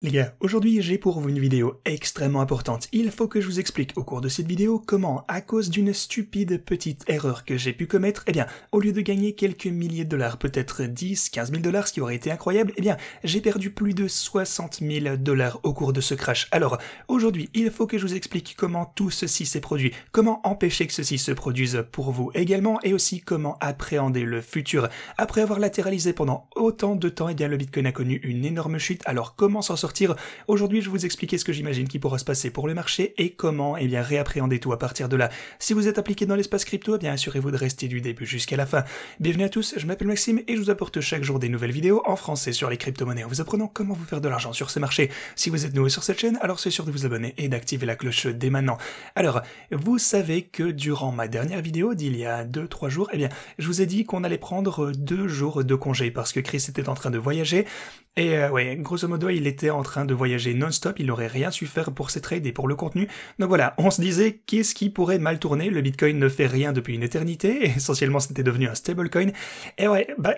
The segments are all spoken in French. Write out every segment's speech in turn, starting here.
Les gars, aujourd'hui j'ai pour vous une vidéo extrêmement importante. Il faut que je vous explique au cours de cette vidéo comment, à cause d'une stupide petite erreur que j'ai pu commettre, au lieu de gagner quelques milliers de dollars, peut-être 10, 15 000 dollars, ce qui aurait été incroyable, j'ai perdu plus de 60 000 dollars au cours de ce crash. Alors, aujourd'hui, il faut que je vous explique comment tout ceci s'est produit, comment empêcher que ceci se produise pour vous également, et aussi comment appréhender le futur. Après avoir latéralisé pendant autant de temps, le Bitcoin a connu une énorme chute, alors comment s'en sortir? Aujourd'hui, je vais vous expliquer ce que j'imagine qui pourra se passer pour le marché et comment réappréhender tout à partir de là. Si vous êtes impliqué dans l'espace crypto, assurez-vous de rester du début jusqu'à la fin. Bienvenue à tous, je m'appelle Maxime et je vous apporte chaque jour des nouvelles vidéos en français sur les crypto-monnaies en vous apprenant comment vous faire de l'argent sur ce marché. Si vous êtes nouveau sur cette chaîne, alors c'est sûr de vous abonner et d'activer la cloche dès maintenant. Alors, vous savez que durant ma dernière vidéo d'il y a 2-3 jours, je vous ai dit qu'on allait prendre 2 jours de congé parce que Chris était en train de voyager. Et grosso modo, il était en train de voyager non-stop, il n'aurait rien su faire pour ses trades et pour le contenu. Donc voilà, on se disait, qu'est-ce qui pourrait mal tourner? Le Bitcoin ne fait rien depuis une éternité, et essentiellement c'était devenu un stablecoin. Et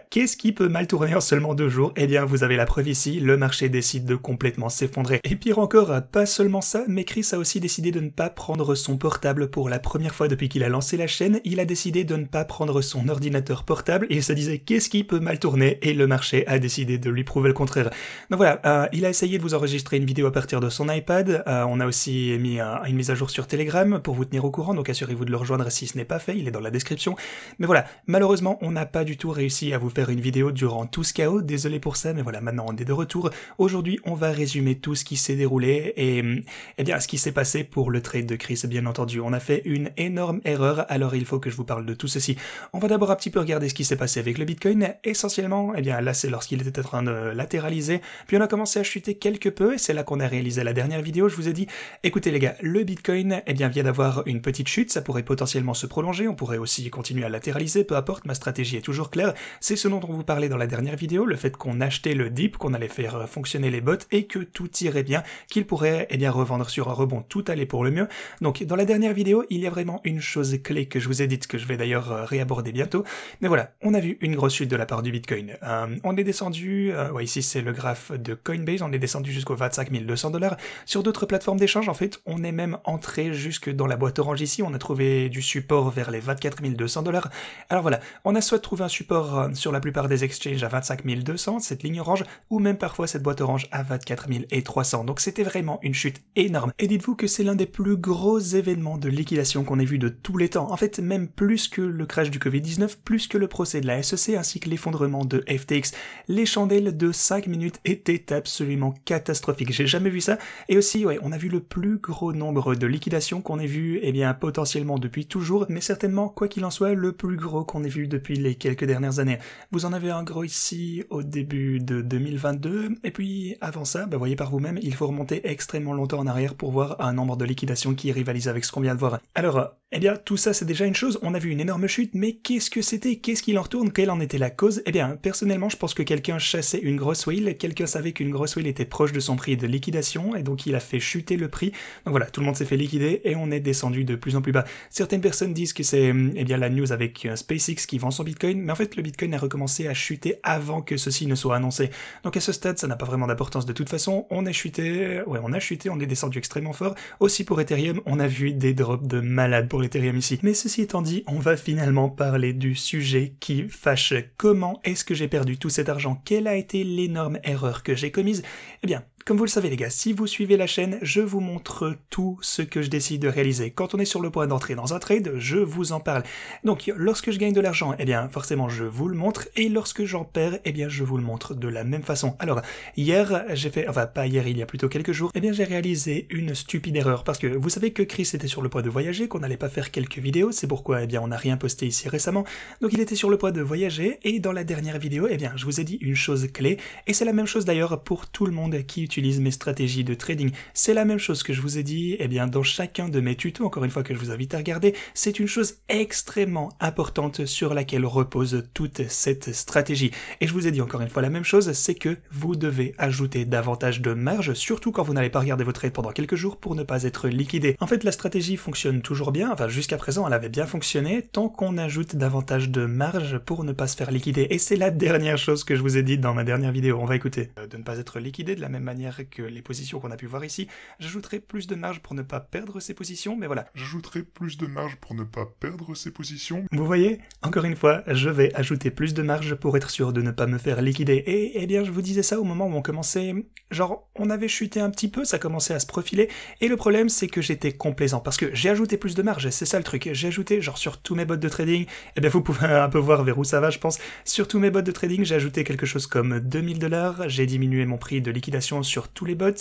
qu'est-ce qui peut mal tourner en seulement 2 jours? Vous avez la preuve ici, le marché décide de complètement s'effondrer. Et pire encore, pas seulement ça, mais Chris a aussi décidé de ne pas prendre son portable pour la première fois depuis qu'il a lancé la chaîne. Il a décidé de ne pas prendre son ordinateur portable, et il se disait, qu'est-ce qui peut mal tourner? Et le marché a décidé de lui prouver le contraire. Donc voilà, il a essayé de vous enregistrer une vidéo à partir de son iPad, on a aussi mis une mise à jour sur Telegram pour vous tenir au courant, donc assurez-vous de le rejoindre si ce n'est pas fait, il est dans la description. Mais voilà, malheureusement, on n'a pas du tout réussi à vous faire une vidéo durant tout ce chaos, désolé pour ça, mais voilà, maintenant on est de retour. Aujourd'hui, on va résumer tout ce qui s'est déroulé et ce qui s'est passé pour le trade de Chris, bien entendu. On a fait une énorme erreur, alors il faut que je vous parle de tout ceci. On va d'abord un petit peu regarder ce qui s'est passé avec le Bitcoin, essentiellement, là c'est lorsqu'il était en train de latéraliser, puis on a commencé à chuter quelque peu, et c'est là qu'on a réalisé la dernière vidéo. Je vous ai dit, écoutez les gars, le Bitcoin vient d'avoir une petite chute, ça pourrait potentiellement se prolonger, on pourrait aussi continuer à latéraliser, peu importe, ma stratégie est toujours claire, c'est ce dont on vous parlait dans la dernière vidéo, le fait qu'on achetait le dip, qu'on allait faire fonctionner les bots, et que tout irait bien, qu'il pourrait revendre sur un rebond, tout allait pour le mieux. Donc dans la dernière vidéo, il y a vraiment une chose clé que je vous ai dite, que je vais d'ailleurs réaborder bientôt, mais voilà, on a vu une grosse chute de la part du Bitcoin. On est descendu, ici c'est le graphe de Coinbase, on est descendu jusqu'aux 25 200 $. Sur d'autres plateformes d'échange, en fait, on est même entré jusque dans la boîte orange ici, on a trouvé du support vers les 24 200 $. Alors voilà, on a soit trouvé un support sur la plupart des exchanges à 25 200, cette ligne orange, ou même parfois cette boîte orange à 24 300. Donc c'était vraiment une chute énorme. Et dites-vous que c'est l'un des plus gros événements de liquidation qu'on ait vu de tous les temps. En fait, même plus que le crash du Covid-19, plus que le procès de la SEC, ainsi que l'effondrement de FTX. Les chandelles de 5 minutes étaient absolument catastrophiques. J'ai jamais vu ça. Et aussi, on a vu le plus gros nombre de liquidations qu'on ait vu, potentiellement depuis toujours, mais certainement, quoi qu'il en soit, le plus gros qu'on ait vu depuis les quelques dernières années. Vous en avez un gros ici au début de 2022, et puis avant ça, voyez par vous-même, il faut remonter extrêmement longtemps en arrière pour voir un nombre de liquidations qui rivalise avec ce qu'on vient de voir. Alors, tout ça c'est déjà une chose, on a vu une énorme chute, mais qu'est-ce que c'était? Qu'est-ce qu'il en retourne? Quelle en était la cause? Personnellement, je pense que quelqu'un chassait une grosse whale, quelqu'un savait qu'une grosse whale était proche de son prix de liquidation, et donc il a fait chuter le prix. Donc voilà, tout le monde s'est fait liquider, et on est descendu de plus en plus bas. Certaines personnes disent que c'est la news avec SpaceX qui vend son Bitcoin, mais en fait le Bitcoin a recommencé à chuter avant que ceci ne soit annoncé. Donc à ce stade, ça n'a pas vraiment d'importance de toute façon, on a chuté, on est descendu extrêmement fort. Aussi pour Ethereum, on a vu des drops de malades pour l'Ethereum ici. Mais ceci étant dit, on va finalement parler du sujet qui fâche. Comment est-ce que j'ai perdu tout cet argent? Quelle a été l'énorme erreur que j'ai commise? Comme vous le savez les gars, si vous suivez la chaîne, je vous montre tout ce que je décide de réaliser. Quand on est sur le point d'entrer dans un trade, je vous en parle. Donc lorsque je gagne de l'argent, forcément je vous le montre, et lorsque j'en perds, je vous le montre de la même façon. Alors, hier, j'ai fait, pas hier, il y a plutôt quelques jours, j'ai réalisé une stupide erreur, parce que vous savez que Chris était sur le point de voyager, qu'on n'allait pas faire quelques vidéos, c'est pourquoi, on n'a rien posté ici récemment, donc il était sur le point de voyager, et dans la dernière vidéo, je vous ai dit une chose clé, et c'est la même chose d'ailleurs pour tout le monde qui utilise mes stratégies de trading. C'est la même chose que je vous ai dit dans chacun de mes tutos, encore une fois que je vous invite à regarder. C'est une chose extrêmement importante sur laquelle repose toute cette stratégie. Et je vous ai dit encore une fois la même chose, c'est que vous devez ajouter davantage de marge, surtout quand vous n'allez pas regarder vos trades pendant quelques jours pour ne pas être liquidé. En fait, la stratégie fonctionne toujours bien, jusqu'à présent elle avait bien fonctionné, tant qu'on ajoute davantage de marge pour ne pas se faire liquider. Et c'est la dernière chose que je vous ai dit dans ma dernière vidéo, on va écouter. De ne pas être liquidé de la même manière manière que les positions qu'on a pu voir ici. J'ajouterai plus de marge pour ne pas perdre ces positions, mais voilà. J'ajouterai plus de marge pour ne pas perdre ces positions. Vous voyez, encore une fois, je vais ajouter plus de marge pour être sûr de ne pas me faire liquider. Et eh bien, je vous disais ça au moment où on commençait... Genre, on avait chuté un petit peu, ça commençait à se profiler, et le problème, c'est que j'étais complaisant, parce que j'ai ajouté plus de marge, c'est ça le truc. J'ai ajouté, genre, sur tous mes bots de trading, eh bien, vous pouvez un peu voir vers où ça va, je pense. Sur tous mes bots de trading, j'ai ajouté quelque chose comme 2000$, j'ai diminué mon prix de liquidation sur tous les bots,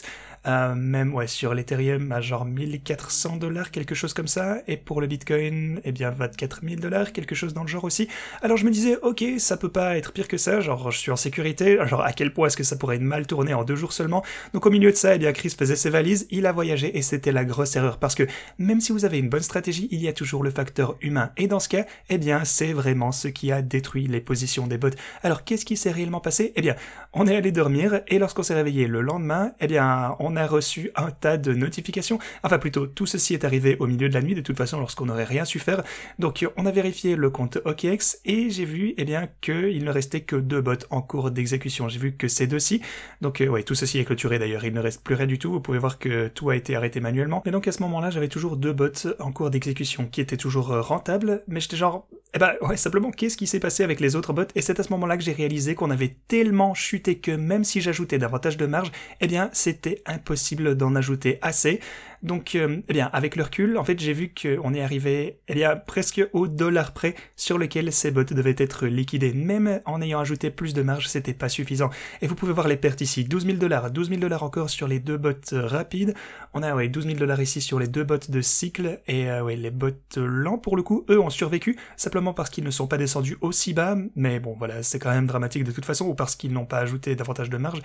même, ouais, sur l'Ethereum, à genre 1400$, quelque chose comme ça, et pour le Bitcoin, eh bien, 24 000$, quelque chose dans le genre aussi. Alors, je me disais, ok, ça peut pas être pire que ça, genre, je suis en sécurité, genre, à quel point est-ce que ça pourrait mal tourner en 2 jours seulement. Donc au milieu de ça, eh bien Chris faisait ses valises, il a voyagé et c'était la grosse erreur parce que même si vous avez une bonne stratégie, il y a toujours le facteur humain et dans ce cas, eh bien c'est vraiment ce qui a détruit les positions des bots. Alors qu'est-ce qui s'est réellement passé? Eh bien, on est allé dormir et lorsqu'on s'est réveillé le lendemain, eh bien on a reçu un tas de notifications. Enfin plutôt, tout ceci est arrivé au milieu de la nuit de toute façon lorsqu'on n'aurait rien su faire. Donc on a vérifié le compte OKX et j'ai vu eh bien qu'il ne restait que 2 bots en cours d'exécution. J'ai vu que ces deux-ci. Donc ouais, tout ceci est clôturé d'ailleurs, il ne reste plus rien du tout, vous pouvez voir que tout a été arrêté manuellement. Et donc à ce moment-là, j'avais toujours 2 bots en cours d'exécution qui étaient toujours rentables, mais j'étais genre, eh ben ouais, simplement qu'est-ce qui s'est passé avec les autres bots? Et c'est à ce moment-là que j'ai réalisé qu'on avait tellement chuté que même si j'ajoutais davantage de marge, eh bien c'était impossible d'en ajouter assez. Donc, eh bien, avec le recul, en fait, j'ai vu qu'on est arrivé, eh bien, presque au dollar près sur lequel ces bots devaient être liquidés. Même en ayant ajouté plus de marge, c'était pas suffisant. Et vous pouvez voir les pertes ici. 12 000$, 12 000$ encore sur les 2 bots rapides. On a, ouais, 12 000$ ici sur les 2 bots de cycle. Et, ouais, les bots lents, pour le coup, eux, ont survécu. Simplement parce qu'ils ne sont pas descendus aussi bas. Mais bon, voilà, c'est quand même dramatique de toute façon. Ou parce qu'ils n'ont pas ajouté davantage de marge.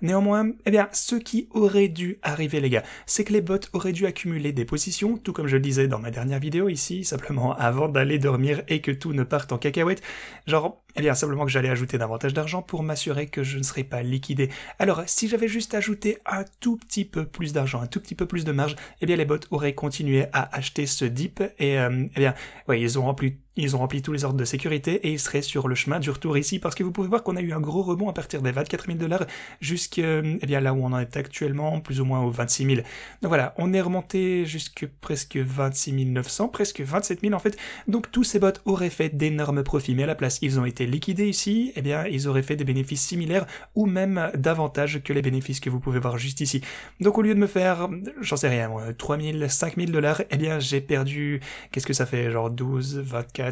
Néanmoins, eh bien, ce qui aurait dû arriver, les gars, c'est que les bots aurait dû accumuler des positions, tout comme je le disais dans ma dernière vidéo ici, simplement avant d'aller dormir et que tout ne parte en cacahuète. Genre, eh bien simplement que j'allais ajouter davantage d'argent pour m'assurer que je ne serais pas liquidé. Alors, si j'avais juste ajouté un tout petit peu plus d'argent, un tout petit peu plus de marge, eh bien les bots auraient continué à acheter ce dip et eh bien, ouais, ils ont rempli tous les ordres de sécurité et ils seraient sur le chemin du retour ici parce que vous pouvez voir qu'on a eu un gros rebond à partir des 24 000$ jusqu'à eh bien là où on en est actuellement, plus ou moins aux 26 000. Donc voilà, on est remonté jusque presque 26 900, presque 27 000 en fait. Donc tous ces bots auraient fait d'énormes profits, mais à la place ils ont été liquidés ici, eh bien ils auraient fait des bénéfices similaires ou même davantage que les bénéfices que vous pouvez voir juste ici. Donc au lieu de me faire, j'en sais rien moi, 3 000, 5 000$, eh bien j'ai perdu, qu'est-ce que ça fait, genre 12, 24,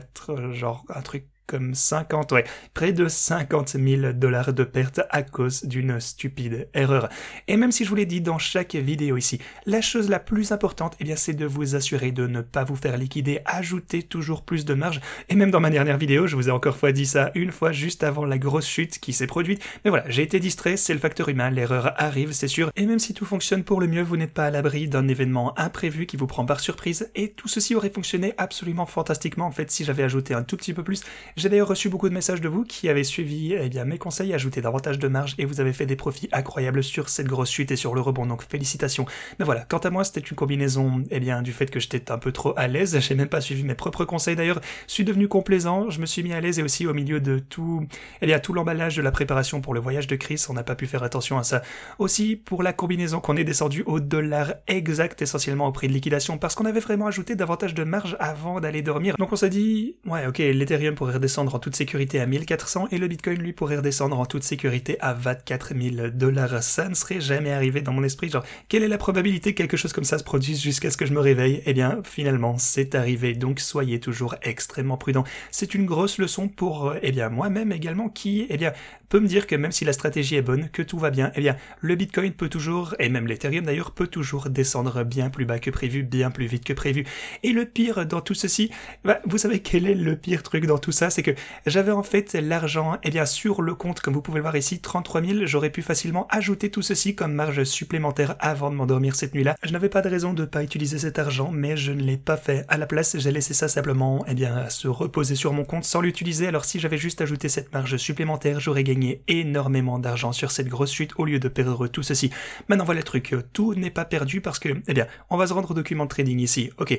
genre un truc comme 50, ouais, près de 50 000$ de pertes à cause d'une stupide erreur. Et même si je vous l'ai dit dans chaque vidéo ici, la chose la plus importante, eh bien, c'est de vous assurer de ne pas vous faire liquider, ajouter toujours plus de marge. Et même dans ma dernière vidéo, je vous ai encore dit ça une fois juste avant la grosse chute qui s'est produite. Mais voilà, j'ai été distrait, c'est le facteur humain, l'erreur arrive, c'est sûr. Et même si tout fonctionne pour le mieux, vous n'êtes pas à l'abri d'un événement imprévu qui vous prend par surprise. Et tout ceci aurait fonctionné absolument fantastiquement, en fait, si j'avais ajouté un tout petit peu plus. J'ai d'ailleurs reçu beaucoup de messages de vous qui avez suivi eh bien, mes conseils, ajouté davantage de marge et vous avez fait des profits incroyables sur cette grosse chute et sur le rebond, donc félicitations. Mais voilà, quant à moi, c'était une combinaison eh bien, du fait que j'étais un peu trop à l'aise, j'ai même pas suivi mes propres conseils d'ailleurs, je suis devenu complaisant, je me suis mis à l'aise et aussi au milieu de tout, eh bien, tout l'emballage de la préparation pour le voyage de Chris, on n'a pas pu faire attention à ça. Aussi, pour la combinaison qu'on est descendu au dollar exact, essentiellement au prix de liquidation, parce qu'on avait vraiment ajouté davantage de marge avant d'aller dormir. Donc on s'est dit, ouais ok, l'Ethereum pourrait redescendre en toute sécurité à 1400 et le Bitcoin lui pourrait redescendre en toute sécurité à 24 000$. Ça ne serait jamais arrivé dans mon esprit, genre quelle est la probabilité que quelque chose comme ça se produise jusqu'à ce que je me réveille? Eh bien finalement c'est arrivé, donc soyez toujours extrêmement prudents. C'est une grosse leçon pour eh bien moi-même également qui eh bien peut me dire que même si la stratégie est bonne, que tout va bien, eh bien le Bitcoin peut toujours, et même l'Ethereum d'ailleurs, peut toujours descendre bien plus bas que prévu, bien plus vite que prévu. Et le pire dans tout ceci, bah, vous savez quel est le pire truc dans tout ça, c'est que j'avais en fait l'argent, eh bien sur le compte, comme vous pouvez le voir ici, 33 000, j'aurais pu facilement ajouter tout ceci comme marge supplémentaire avant de m'endormir cette nuit-là. Je n'avais pas de raison de ne pas utiliser cet argent, mais je ne l'ai pas fait. À la place, j'ai laissé ça simplement, eh bien, se reposer sur mon compte sans l'utiliser, alors si j'avais juste ajouté cette marge supplémentaire, j'aurais gagné énormément d'argent sur cette grosse chute au lieu de perdre tout ceci. Maintenant voilà le truc, tout n'est pas perdu parce que, eh bien, on va se rendre au document de trading ici. Ok,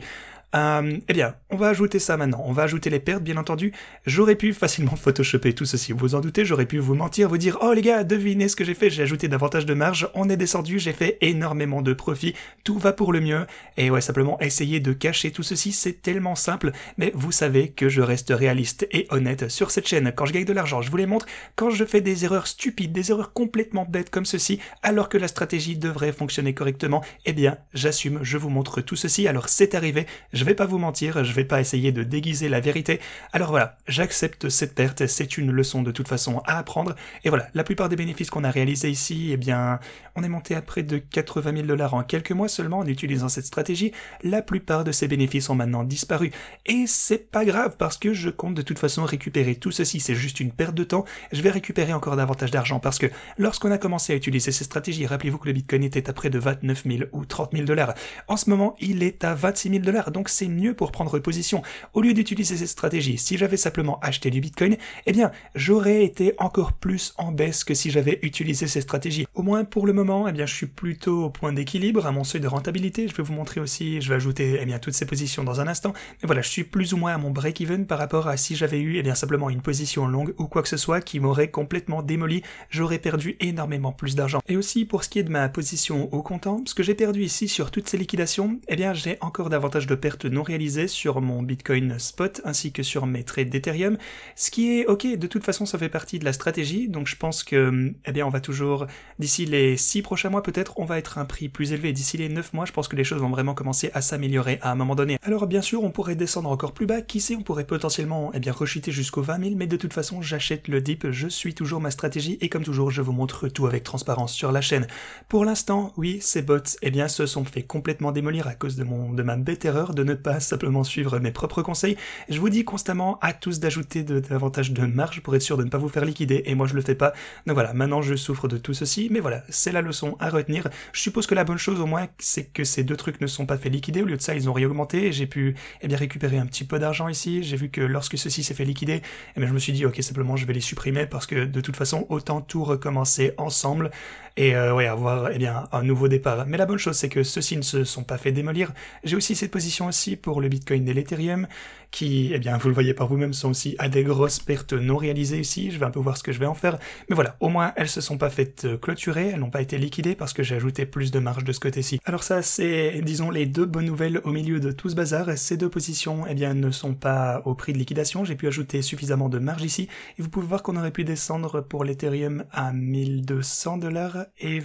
Eh bien, on va ajouter ça maintenant. On va ajouter les pertes, bien entendu. J'aurais pu facilement photoshopper tout ceci, vous vous en doutez, j'aurais pu vous mentir, vous dire « Oh les gars, devinez ce que j'ai fait, j'ai ajouté davantage de marge, on est descendu, j'ai fait énormément de profit, tout va pour le mieux. » Et ouais, simplement essayer de cacher tout ceci, c'est tellement simple, mais vous savez que je reste réaliste et honnête sur cette chaîne. Quand je gagne de l'argent, je vous les montre. Quand je fais des erreurs stupides, des erreurs complètement bêtes comme ceci, alors que la stratégie devrait fonctionner correctement, eh bien, j'assume, je vous montre tout ceci. Alors c'est arrivé, je vais pas vous mentir, je vais pas essayer de déguiser la vérité. Alors voilà, j'accepte cette perte, c'est une leçon de toute façon à apprendre. Et voilà, la plupart des bénéfices qu'on a réalisés ici, eh bien, on est monté à près de 80 000 $ en quelques mois seulement en utilisant cette stratégie. La plupart de ces bénéfices ont maintenant disparu. Et c'est pas grave parce que je compte de toute façon récupérer tout ceci, c'est juste une perte de temps. Je vais récupérer encore davantage d'argent parce que lorsqu'on a commencé à utiliser ces stratégies, rappelez-vous que le Bitcoin était à près de 29 000 ou 30 000 $. En ce moment, il est à 26 000 $, donc c'est mieux pour prendre position. Au lieu d'utiliser cette stratégie, si j'avais simplement acheté du Bitcoin, eh bien, j'aurais été encore plus en baisse que si j'avais utilisé ces stratégies. Au moins pour le moment, eh bien, je suis plutôt au point d'équilibre, à mon seuil de rentabilité. Je vais vous montrer aussi, je vais ajouter, eh bien, toutes ces positions dans un instant. Mais voilà, je suis plus ou moins à mon break-even par rapport à si j'avais eu, eh bien, simplement une position longue ou quoi que ce soit qui m'aurait complètement démoli. J'aurais perdu énormément plus d'argent. Et aussi, pour ce qui est de ma position au comptant, ce que j'ai perdu ici sur toutes ces liquidations, eh bien, j'ai encore davantage de pertes non réalisées sur mon Bitcoin spot ainsi que sur mes trades d'Ethereum, ce qui est ok, de toute façon ça fait partie de la stratégie, donc je pense que, eh bien, on va toujours, d'ici les 6 prochains mois peut-être, on va être à un prix plus élevé, d'ici les 9 mois, je pense que les choses vont vraiment commencer à s'améliorer à un moment donné. Alors bien sûr, on pourrait descendre encore plus bas, qui sait, on pourrait potentiellement, eh bien, rechuter jusqu'aux 20 000, mais de toute façon, j'achète le dip, je suis toujours ma stratégie, et comme toujours, je vous montre tout avec transparence sur la chaîne. Pour l'instant, oui, ces bots, eh bien, se sont fait complètement démolir à cause de ma bête erreur de ne pas simplement suivre mes propres conseils. Je vous dis constamment à tous d'ajouter davantage de marge pour être sûr de ne pas vous faire liquider, et moi je le fais pas. Donc voilà, maintenant je souffre de tout ceci, mais voilà, c'est la leçon à retenir. Je suppose que la bonne chose au moins, c'est que ces deux trucs ne sont pas fait liquider, au lieu de ça ils ont réaugmenté, et j'ai pu, eh bien, récupérer un petit peu d'argent ici. J'ai vu que lorsque ceci s'est fait liquider, eh bien, je me suis dit ok, simplement je vais les supprimer, parce que de toute façon, autant tout recommencer ensemble, et ouais, avoir, eh bien, un nouveau départ. Mais la bonne chose, c'est que ceux-ci ne se sont pas fait démolir. J'ai aussi cette position aussi pour le Bitcoin et l'Ethereum, qui, eh bien, vous le voyez par vous-même, sont aussi à des grosses pertes non réalisées ici. Je vais un peu voir ce que je vais en faire. Mais voilà, au moins, elles se sont pas faites clôturer, elles n'ont pas été liquidées parce que j'ai ajouté plus de marge de ce côté-ci. Alors ça, c'est, disons, les deux bonnes nouvelles au milieu de tout ce bazar. Ces deux positions, eh bien, ne sont pas au prix de liquidation. J'ai pu ajouter suffisamment de marge ici. Et vous pouvez voir qu'on aurait pu descendre pour l'Ethereum à 1200 $ et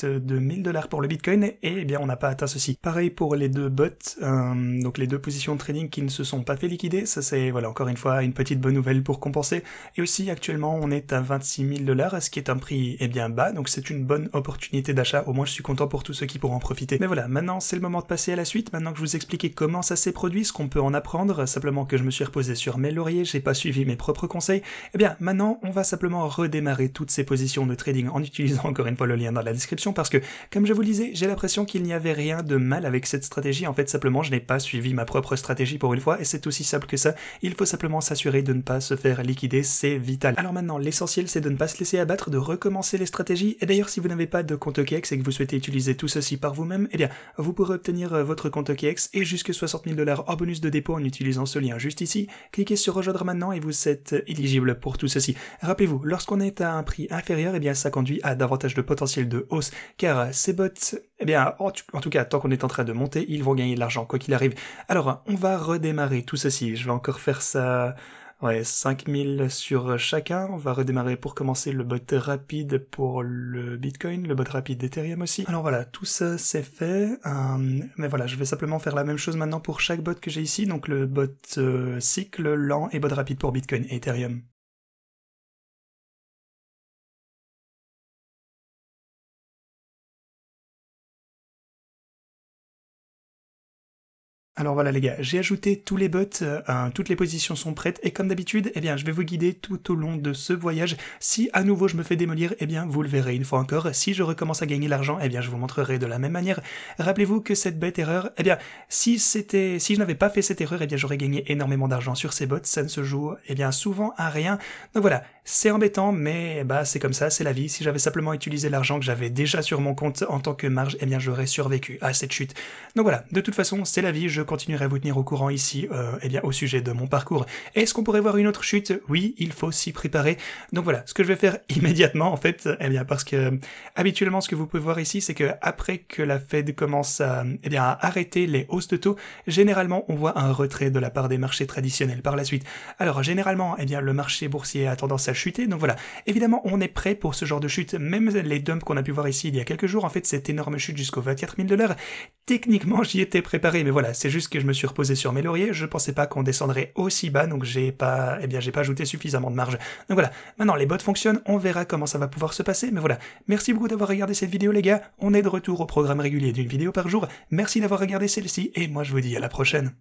de 1000 $ pour le Bitcoin, et eh bien on n'a pas atteint ceci. Pareil pour les deux bots, donc les deux positions de trading qui ne se sont pas fait liquider, ça c'est, voilà, encore une fois, une petite bonne nouvelle pour compenser. Et aussi, actuellement, on est à 26 000 $, ce qui est un prix, eh bien, bas, donc c'est une bonne opportunité d'achat. Au moins, je suis content pour tous ceux qui pourront en profiter. Mais voilà, maintenant, c'est le moment de passer à la suite. Maintenant que je vous ai expliqué comment ça s'est produit, ce qu'on peut en apprendre, simplement que je me suis reposé sur mes lauriers, j'ai pas suivi mes propres conseils, eh bien, maintenant, on va simplement redémarrer toutes ces positions de trading en utilisant encore une fois le lien dans la description, parce que, comme je vous le disais, j'ai l'impression qu'il n'y avait rien de mal avec cette stratégie. En fait, simplement, je n'ai pas suivi ma propre stratégie pour une fois, et c'est aussi simple que ça. Il faut simplement s'assurer de ne pas se faire liquider, c'est vital. Alors maintenant, l'essentiel, c'est de ne pas se laisser abattre, de recommencer les stratégies. Et d'ailleurs, si vous n'avez pas de compte OKX et que vous souhaitez utiliser tout ceci par vous-même, eh bien, vous pourrez obtenir votre compte OKX et jusque 60 000 $ en bonus de dépôt en utilisant ce lien juste ici. Cliquez sur rejoindre maintenant et vous êtes éligible pour tout ceci. Rappelez-vous, lorsqu'on est à un prix inférieur, eh bien, ça conduit à davantage de potentiel de hausse, car ces bots, eh bien, en tout cas, tant qu'on est en train de monter, ils vont gagner de l'argent, quoi qu'il arrive. Alors, on va redémarrer tout ceci. Je vais encore faire ça, ouais, 5000 sur chacun. On va redémarrer pour commencer le bot rapide pour le Bitcoin, le bot rapide d'Ethereum aussi. Alors voilà, tout ça c'est fait. Mais voilà, je vais simplement faire la même chose maintenant pour chaque bot que j'ai ici. Donc le bot cycle, lent et bot rapide pour Bitcoin et Ethereum. Alors voilà les gars, j'ai ajouté tous les bots, toutes les positions sont prêtes, et comme d'habitude, eh bien je vais vous guider tout au long de ce voyage. Si à nouveau je me fais démolir, eh bien vous le verrez une fois encore. Si je recommence à gagner l'argent, eh bien je vous montrerai de la même manière. Rappelez-vous que cette bête erreur, eh bien si je n'avais pas fait cette erreur, eh bien j'aurais gagné énormément d'argent sur ces bots. Ça ne se joue, eh bien, souvent à rien. Donc voilà, C'est embêtant, mais bah c'est comme ça, c'est la vie. Si j'avais simplement utilisé l'argent que j'avais déjà sur mon compte en tant que marge, eh bien j'aurais survécu à cette chute. Donc voilà, de toute façon, c'est la vie, je continuerai à vous tenir au courant ici, eh bien au sujet de mon parcours. Est-ce qu'on pourrait voir une autre chute? Oui, il faut s'y préparer. Donc voilà, ce que je vais faire immédiatement en fait, eh bien parce que habituellement ce que vous pouvez voir ici, c'est que après que la Fed commence à, eh bien, à arrêter les hausses de taux, généralement on voit un retrait de la part des marchés traditionnels par la suite. Alors généralement, eh bien le marché boursier a tendance à chuter, donc voilà. Évidemment, on est prêt pour ce genre de chute. Même les dumps qu'on a pu voir ici il y a quelques jours, en fait, cette énorme chute jusqu'aux 24 000 $, techniquement, j'y étais préparé, mais voilà, c'est juste que je me suis reposé sur mes lauriers. Je pensais pas qu'on descendrait aussi bas, donc j'ai pas ajouté suffisamment de marge. Donc voilà. Maintenant, les bots fonctionnent, on verra comment ça va pouvoir se passer, mais voilà. Merci beaucoup d'avoir regardé cette vidéo, les gars. On est de retour au programme régulier d'une vidéo par jour. Merci d'avoir regardé celle-ci, et moi, je vous dis à la prochaine.